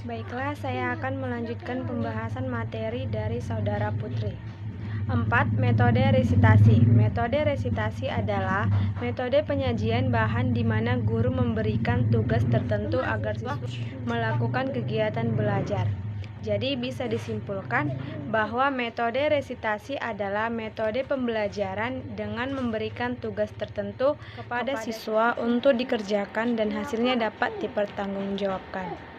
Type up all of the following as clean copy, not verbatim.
Baiklah, saya akan melanjutkan pembahasan materi dari Saudara Putri. 4. Metode resitasi. Metode resitasi adalah metode penyajian bahan di mana guru memberikan tugas tertentu agar siswa melakukan kegiatan belajar. Jadi bisa disimpulkan bahwa metode resitasi adalah metode pembelajaran dengan memberikan tugas tertentu kepada siswa untuk dikerjakan dan hasilnya dapat dipertanggungjawabkan.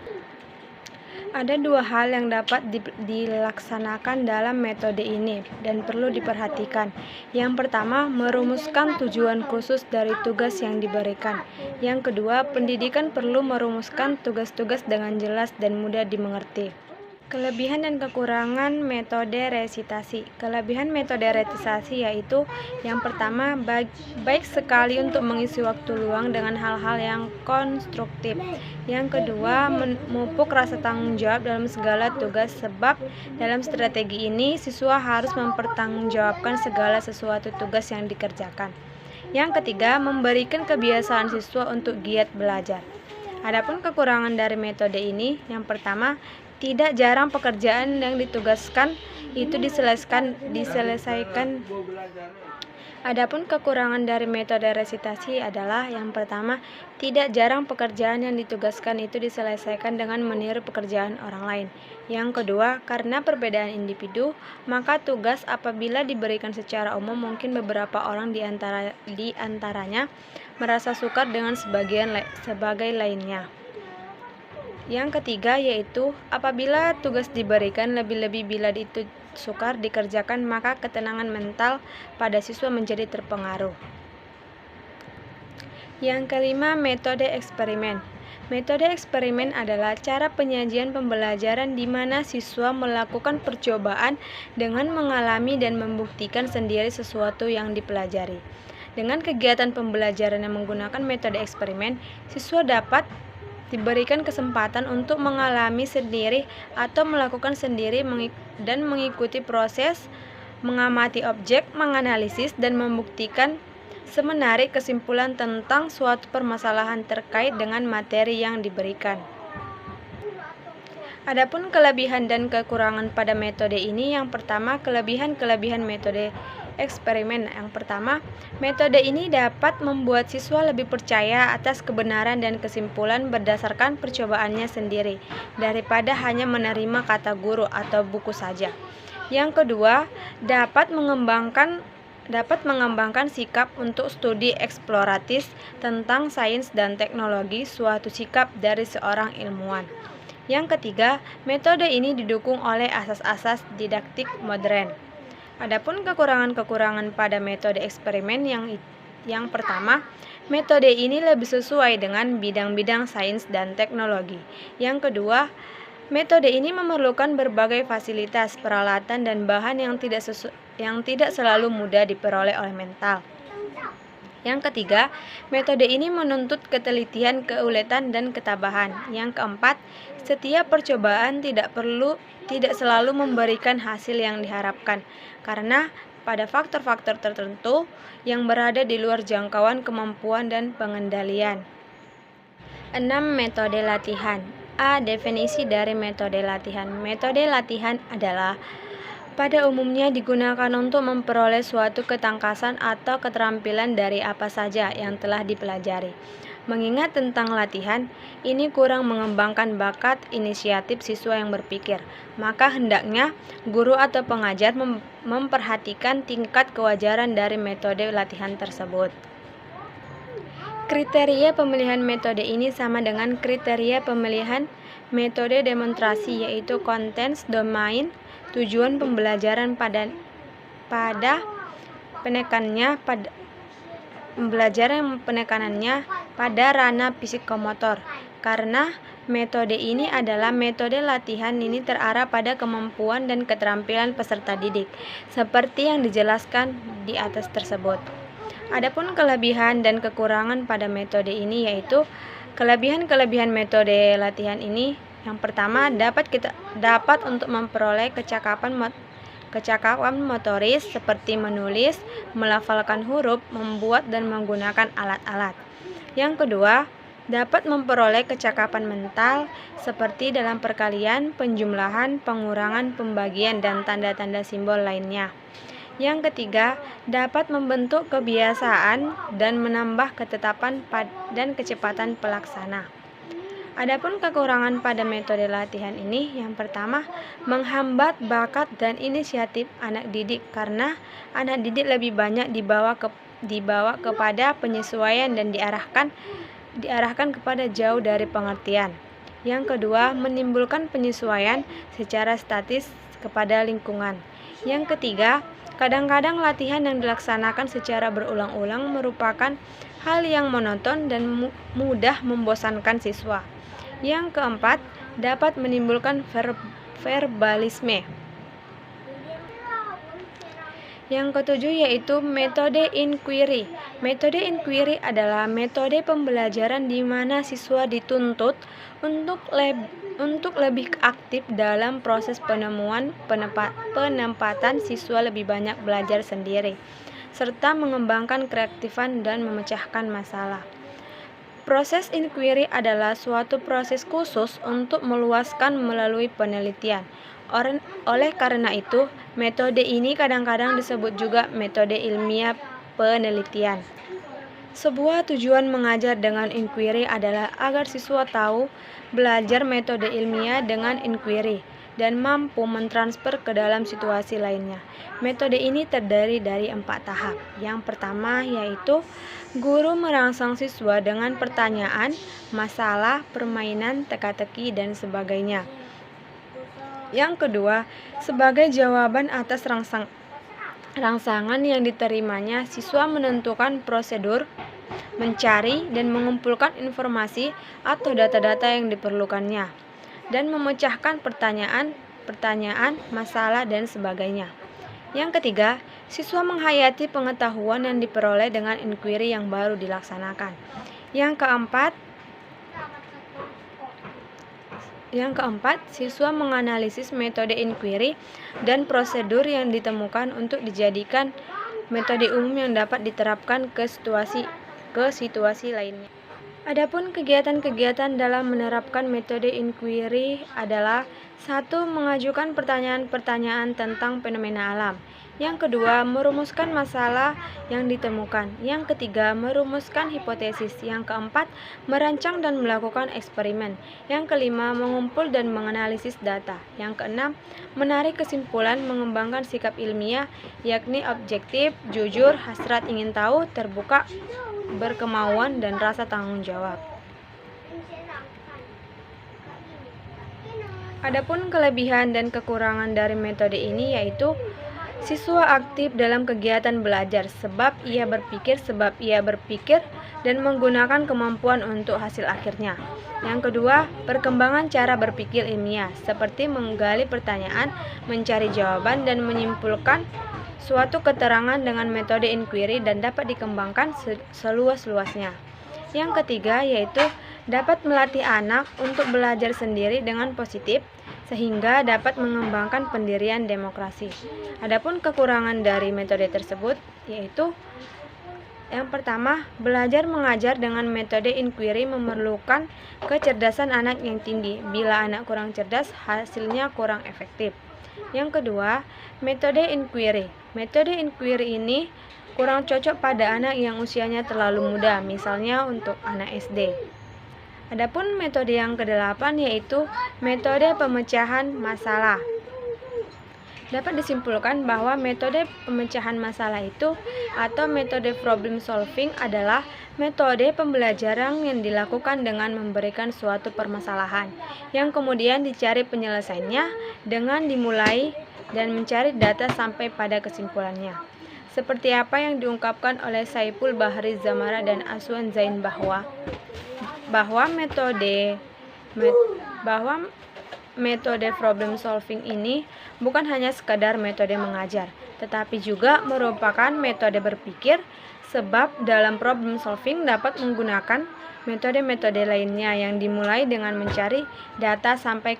Ada dua hal yang dapat dilaksanakan dalam metode ini dan perlu diperhatikan. Yang pertama, merumuskan tujuan khusus dari tugas yang diberikan. Yang kedua, pendidikan perlu merumuskan tugas-tugas dengan jelas dan mudah dimengerti. Kelebihan dan kekurangan metode resitasi. Kelebihan metode resitasi yaitu yang pertama, baik sekali untuk mengisi waktu luang dengan hal-hal yang konstruktif. Yang kedua, memupuk rasa tanggung jawab dalam segala tugas, sebab dalam strategi ini siswa harus mempertanggungjawabkan segala sesuatu tugas yang dikerjakan. Yang ketiga, memberikan kebiasaan siswa untuk giat belajar. Adapun kekurangan dari metode ini, yang pertama, tidak jarang pekerjaan yang ditugaskan itu diselesaikan. Adapun kekurangan dari metode resitasi adalah yang pertama, tidak jarang pekerjaan yang ditugaskan itu diselesaikan dengan meniru pekerjaan orang lain. Yang kedua, karena perbedaan individu, maka tugas apabila diberikan secara umum mungkin beberapa orang di antaranya merasa sukar dengan sebagai lainnya. Yang ketiga yaitu apabila tugas diberikan lebih-lebih bila itu sukar dikerjakan, maka ketenangan mental pada siswa menjadi terpengaruh. Yang kelima, metode eksperimen. Metode eksperimen adalah cara penyajian pembelajaran di mana siswa melakukan percobaan dengan mengalami dan membuktikan sendiri sesuatu yang dipelajari. Dengan kegiatan pembelajaran yang menggunakan metode eksperimen, siswa dapat diberikan kesempatan untuk mengalami sendiri atau melakukan sendiri dan mengikuti proses mengamati objek, menganalisis, dan membuktikan semenarik kesimpulan tentang suatu permasalahan terkait dengan materi yang diberikan. Adapun kelebihan dan kekurangan pada metode ini, yang pertama, kelebihan metode eksperimen. Yang pertama, metode ini dapat membuat siswa lebih percaya atas kebenaran dan kesimpulan berdasarkan percobaannya sendiri daripada hanya menerima kata guru atau buku saja. Yang kedua, dapat mengembangkan sikap untuk studi eksploratif tentang sains dan teknologi, suatu sikap dari seorang ilmuwan. Yang ketiga, metode ini didukung oleh asas-asas didaktik modern. Adapun kekurangan-kekurangan pada metode eksperimen yang pertama, metode ini lebih sesuai dengan bidang-bidang sains dan teknologi. Yang kedua, metode ini memerlukan berbagai fasilitas, peralatan, dan bahan yang tidak selalu mudah diperoleh oleh mental. Yang ketiga, metode ini menuntut ketelitian, keuletan, dan ketabahan. Yang keempat, setiap percobaan tidak selalu memberikan hasil yang diharapkan, karena pada faktor-faktor tertentu yang berada di luar jangkauan kemampuan dan pengendalian. 6. Metode latihan. A. Definisi dari metode latihan. Metode latihan adalah pada umumnya digunakan untuk memperoleh suatu ketangkasan atau keterampilan dari apa saja yang telah dipelajari. Mengingat tentang latihan, ini kurang mengembangkan bakat inisiatif siswa yang berpikir, maka hendaknya guru atau pengajar memperhatikan tingkat kewajaran dari metode latihan tersebut. Kriteria pemilihan metode ini sama dengan kriteria pemilihan metode demonstrasi, yaitu kontens, domain, tujuan pembelajaran pada penekanannya pada ranah psikomotor. Karena metode ini adalah metode latihan ini terarah pada kemampuan dan keterampilan peserta didik, seperti yang dijelaskan di atas tersebut. Adapun kelebihan dan kekurangan pada metode ini yaitu kelebihan metode latihan ini. Yang pertama, dapat untuk memperoleh kecakapan motoris seperti menulis, melafalkan huruf, membuat dan menggunakan alat-alat. Yang kedua, dapat memperoleh kecakapan mental seperti dalam perkalian, penjumlahan, pengurangan, pembagian, dan tanda-tanda simbol lainnya. Yang ketiga, dapat membentuk kebiasaan dan menambah ketetapan dan kecepatan pelaksana. Adapun kekurangan pada metode latihan ini, yang pertama, menghambat bakat dan inisiatif anak didik karena anak didik lebih banyak dibawa kepada penyesuaian dan diarahkan kepada jauh dari pengertian. Yang kedua, menimbulkan penyesuaian secara statis kepada lingkungan. Yang ketiga, kadang-kadang latihan yang dilaksanakan secara berulang-ulang merupakan hal yang monoton dan mudah membosankan siswa. Yang keempat, dapat menimbulkan verbalisme. Yang ketujuh yaitu metode inquiry. Metode inquiry adalah metode pembelajaran di mana siswa dituntut untuk lebih aktif dalam proses penempatan siswa lebih banyak belajar sendiri, serta mengembangkan keaktifan dan memecahkan masalah. Proses inquiry adalah suatu proses khusus untuk meluaskan melalui penelitian. Oleh karena itu, metode ini kadang-kadang disebut juga metode ilmiah penelitian. Sebuah tujuan mengajar dengan inquiry adalah agar siswa tahu belajar metode ilmiah dengan inquiry dan mampu mentransfer ke dalam situasi lainnya. Metode ini terdiri dari 4 tahap. Yang pertama yaitu guru merangsang siswa dengan pertanyaan, masalah, permainan, teka-teki, dan sebagainya. Yang kedua, sebagai jawaban atas rangsangan yang diterimanya, siswa menentukan prosedur, mencari dan mengumpulkan informasi atau data-data yang diperlukannya, dan memecahkan pertanyaan, masalah, dan sebagainya. Yang ketiga, siswa menghayati pengetahuan yang diperoleh dengan inquiry yang baru dilaksanakan. Yang keempat, siswa menganalisis metode inquiry dan prosedur yang ditemukan untuk dijadikan metode umum yang dapat diterapkan ke situasi lainnya. Adapun kegiatan-kegiatan dalam menerapkan metode inquiry adalah 1. Mengajukan pertanyaan-pertanyaan tentang fenomena alam. Yang kedua, merumuskan masalah yang ditemukan. Yang ketiga, merumuskan hipotesis. Yang keempat, merancang dan melakukan eksperimen. Yang kelima, mengumpul dan menganalisis data. Yang keenam, menarik kesimpulan, mengembangkan sikap ilmiah, yakni objektif, jujur, hasrat ingin tahu, terbuka, berkemauan, dan rasa tanggung jawab. Adapun kelebihan dan kekurangan dari metode ini yaitu siswa aktif dalam kegiatan belajar sebab ia berpikir dan menggunakan kemampuan untuk hasil akhirnya. Yang kedua, perkembangan cara berpikir ilmiah seperti menggali pertanyaan, mencari jawaban, dan menyimpulkan suatu keterangan dengan metode inquiry dan dapat dikembangkan seluas-luasnya. Yang ketiga yaitu dapat melatih anak untuk belajar sendiri dengan positif sehingga dapat mengembangkan pendirian demokrasi. Adapun kekurangan dari metode tersebut yaitu yang pertama, belajar mengajar dengan metode inquiry memerlukan kecerdasan anak yang tinggi. Bila anak kurang cerdas, hasilnya kurang efektif. Yang kedua, metode inquiry. Metode inquiry ini kurang cocok pada anak yang usianya terlalu muda, misalnya untuk anak SD. Adapun metode yang kedelapan yaitu metode pemecahan masalah. Dapat disimpulkan bahwa metode pemecahan masalah itu atau metode problem solving adalah metode pembelajaran yang dilakukan dengan memberikan suatu permasalahan yang kemudian dicari penyelesaiannya dengan dimulai dan mencari data sampai pada kesimpulannya. Seperti apa yang diungkapkan oleh Saiful Bahri Zamara dan Aswan Zain bahwa metode problem solving ini bukan hanya sekadar metode mengajar, tetapi juga merupakan metode berpikir sebab dalam problem solving dapat menggunakan metode-metode lainnya yang dimulai dengan mencari data sampai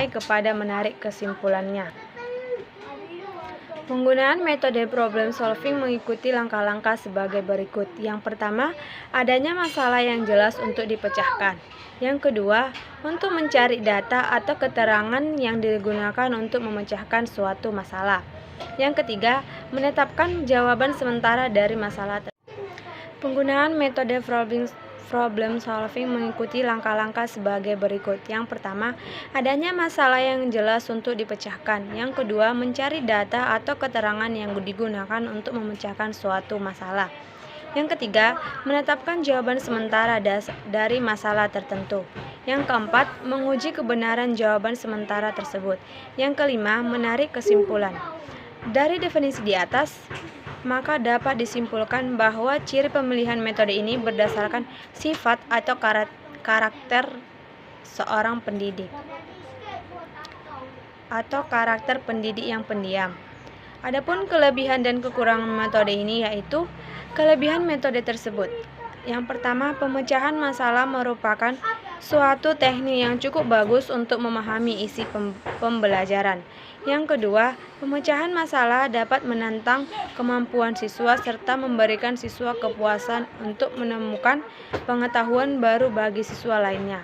kepada menarik kesimpulannya. Penggunaan metode problem solving mengikuti langkah-langkah sebagai berikut. Yang pertama, adanya masalah yang jelas untuk dipecahkan. Yang kedua, untuk mencari data atau keterangan yang digunakan untuk memecahkan suatu masalah. Yang ketiga, menetapkan jawaban sementara dari masalah tersebut. Penggunaan metode problem solving mengikuti langkah-langkah sebagai berikut. Yang pertama, adanya masalah yang jelas untuk dipecahkan. Yang kedua, mencari data atau keterangan yang digunakan untuk memecahkan suatu masalah. Yang ketiga, menetapkan jawaban sementara dari masalah tertentu. Yang keempat, menguji kebenaran jawaban sementara tersebut. Yang kelima, menarik kesimpulan. Dari definisi di atas, maka dapat disimpulkan bahwa ciri pemilihan metode ini berdasarkan sifat atau karakter seorang pendidik atau karakter pendidik yang pendiam. Adapun kelebihan dan kekurangan metode ini yaitu kelebihan metode tersebut. Yang pertama, pemecahan masalah merupakan suatu teknik yang cukup bagus untuk memahami isi pembelajaran. Yang kedua, pemecahan masalah dapat menantang kemampuan siswa serta memberikan siswa kepuasan untuk menemukan pengetahuan baru bagi siswa lainnya.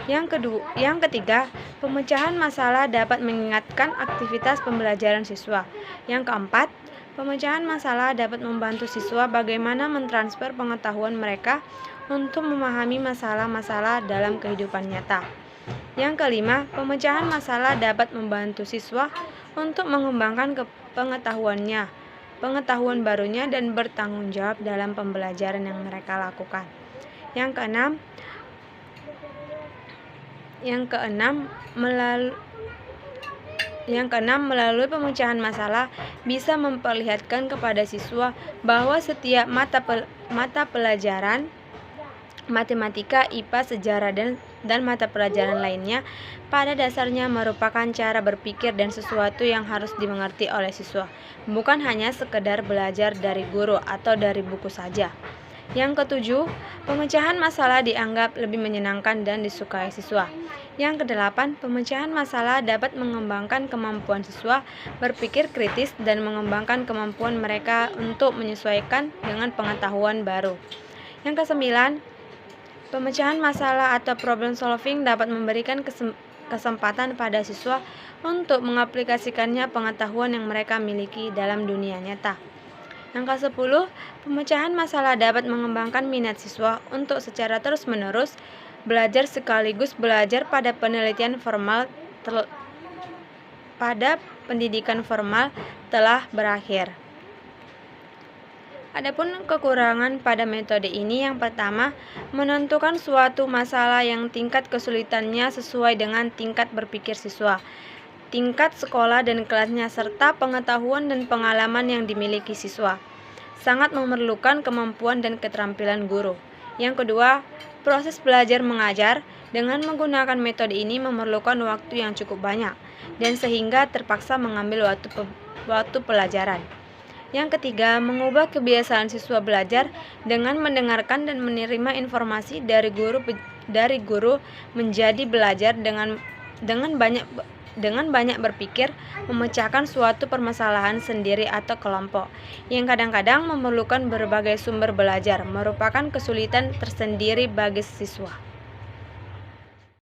Yang ketiga, pemecahan masalah dapat mengingatkan aktivitas pembelajaran siswa. Yang keempat, pemecahan masalah dapat membantu siswa bagaimana mentransfer pengetahuan mereka untuk memahami masalah-masalah dalam kehidupan nyata. Yang kelima, pemecahan masalah dapat membantu siswa untuk mengembangkan pengetahuan barunya dan bertanggung jawab dalam pembelajaran yang mereka lakukan. Yang keenam, melalui pemecahan masalah bisa memperlihatkan kepada siswa bahwa setiap mata pelajaran matematika, IPA, sejarah, dan mata pelajaran lainnya pada dasarnya merupakan cara berpikir dan sesuatu yang harus dimengerti oleh siswa, bukan hanya sekedar belajar dari guru atau dari buku saja. Yang ketujuh, pemecahan masalah dianggap lebih menyenangkan dan disukai siswa. Yang kedelapan, pemecahan masalah dapat mengembangkan kemampuan siswa berpikir kritis dan mengembangkan kemampuan mereka untuk menyesuaikan dengan pengetahuan baru. Yang kesembilan, pemecahan masalah atau problem solving dapat memberikan kesempatan pada siswa untuk mengaplikasikannya pengetahuan yang mereka miliki dalam dunia nyata. Yang ke-10, pemecahan masalah dapat mengembangkan minat siswa untuk secara terus-menerus belajar sekaligus belajar pada pendidikan formal telah berakhir. Adapun kekurangan pada metode ini, yang pertama, menentukan suatu masalah yang tingkat kesulitannya sesuai dengan tingkat berpikir siswa, tingkat sekolah dan kelasnya, serta pengetahuan dan pengalaman yang dimiliki siswa. Sangat memerlukan kemampuan dan keterampilan guru. Yang kedua, proses belajar mengajar dengan menggunakan metode ini memerlukan waktu yang cukup banyak, dan sehingga terpaksa mengambil waktu pelajaran. Yang ketiga, mengubah kebiasaan siswa belajar dengan mendengarkan dan menerima informasi dari guru menjadi belajar dengan banyak berpikir, memecahkan suatu permasalahan sendiri atau kelompok, yang kadang-kadang memerlukan berbagai sumber belajar, merupakan kesulitan tersendiri bagi siswa.